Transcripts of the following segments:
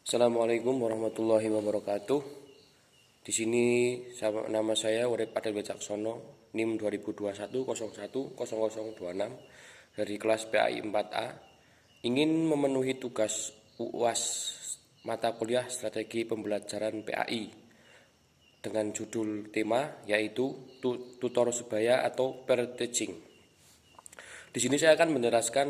Assalamualaikum warahmatullahi wabarakatuh. Di sini nama saya Urip Adel Wicaksono, NIM 2021010026 dari kelas PAI 4A. Ingin memenuhi tugas UAS mata kuliah Strategi Pembelajaran PAI dengan judul tema yaitu tutor sebaya atau peer teaching. Di sini saya akan menjelaskan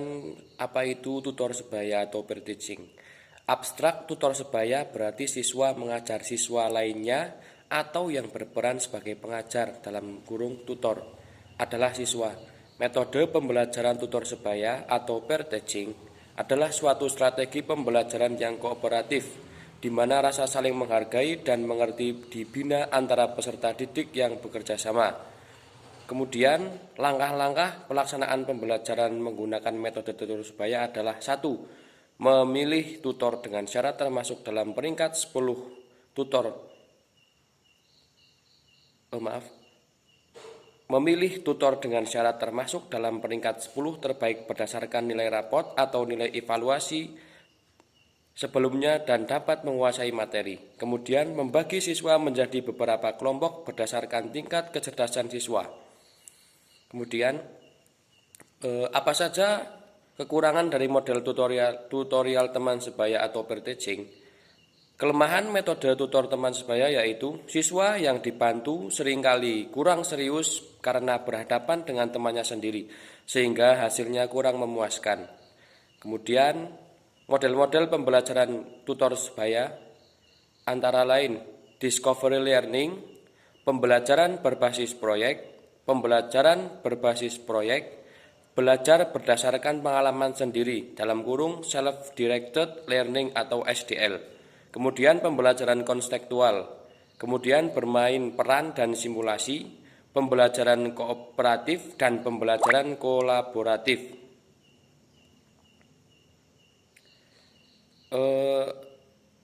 apa itu tutor sebaya atau peer teaching. Abstrak tutor sebaya berarti siswa mengajar siswa lainnya atau yang berperan sebagai pengajar dalam kurung tutor adalah siswa. Metode pembelajaran tutor sebaya atau peer teaching adalah suatu strategi pembelajaran yang kooperatif di mana rasa saling menghargai dan mengerti dibina antara peserta didik yang bekerja sama. Kemudian langkah-langkah pelaksanaan pembelajaran menggunakan metode tutor sebaya adalah 1. Memilih tutor dengan syarat termasuk dalam peringkat 10 tutor. Memilih tutor dengan syarat termasuk dalam peringkat 10 terbaik berdasarkan nilai raport atau nilai evaluasi sebelumnya dan dapat menguasai materi. Kemudian membagi siswa menjadi beberapa kelompok berdasarkan tingkat kecerdasan siswa. Kemudian apa saja kekurangan dari model tutorial teman sebaya atau peer teaching? Kelemahan metode tutor teman sebaya yaitu siswa yang dibantu seringkali kurang serius karena berhadapan dengan temannya sendiri, sehingga hasilnya kurang memuaskan. Kemudian model-model pembelajaran tutor sebaya antara lain discovery learning, pembelajaran berbasis proyek, belajar berdasarkan pengalaman sendiri dalam kurung self-directed learning atau SDL. Kemudian pembelajaran konstekstual, kemudian bermain peran dan simulasi, pembelajaran kooperatif dan pembelajaran kolaboratif.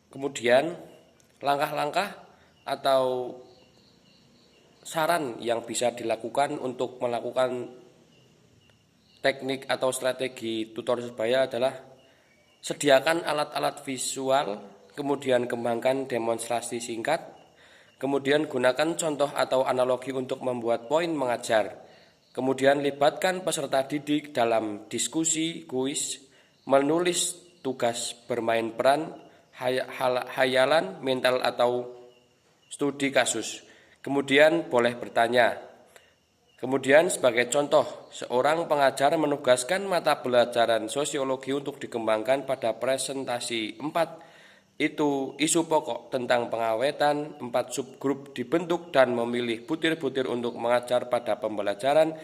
Kemudian langkah-langkah atau saran yang bisa dilakukan untuk melakukan teknik atau strategi tutor sebaya adalah sediakan alat-alat visual, kemudian kembangkan demonstrasi singkat, kemudian gunakan contoh atau analogi untuk membuat poin mengajar, kemudian libatkan peserta didik dalam diskusi, kuis, menulis tugas bermain peran, hayalan, mental atau studi kasus, kemudian boleh bertanya. Kemudian sebagai contoh, seorang pengajar menugaskan mata pelajaran sosiologi untuk dikembangkan pada presentasi 4. Itu isu pokok tentang pengawetan, 4 subgrup dibentuk dan memilih butir-butir untuk mengajar pada pembelajaran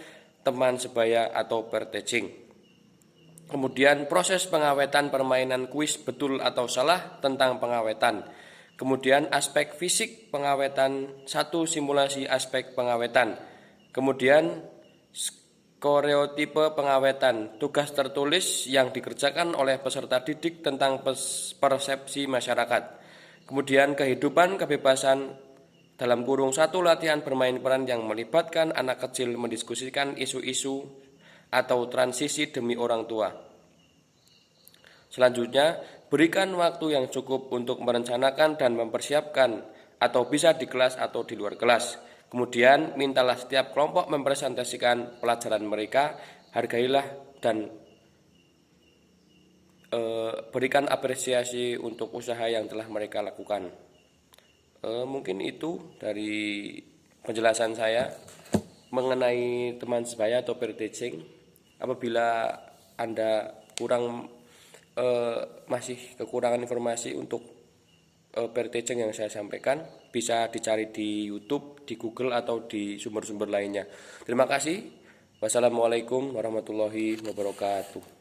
teman sebaya atau peer teaching. Kemudian proses pengawetan permainan kuis betul atau salah tentang pengawetan. Kemudian aspek fisik pengawetan, 1 simulasi aspek pengawetan. Kemudian stereotipe pengawetan, tugas tertulis yang dikerjakan oleh peserta didik tentang persepsi masyarakat. Kemudian kehidupan kebebasan dalam kurung 1 latihan bermain peran yang melibatkan anak kecil mendiskusikan isu-isu atau transisi demi orang tua. Selanjutnya, berikan waktu yang cukup untuk merencanakan dan mempersiapkan atau bisa di kelas atau di luar kelas. Kemudian mintalah setiap kelompok mempresentasikan pelajaran mereka, hargailah dan berikan apresiasi untuk usaha yang telah mereka lakukan. Mungkin itu dari penjelasan saya mengenai teman sebaya atau peer teaching. Apabila Anda masih kekurangan informasi untuk peer teaching yang saya sampaikan, bisa dicari di YouTube, di Google atau di sumber-sumber lainnya. Terima kasih. Wassalamualaikum warahmatullahi wabarakatuh.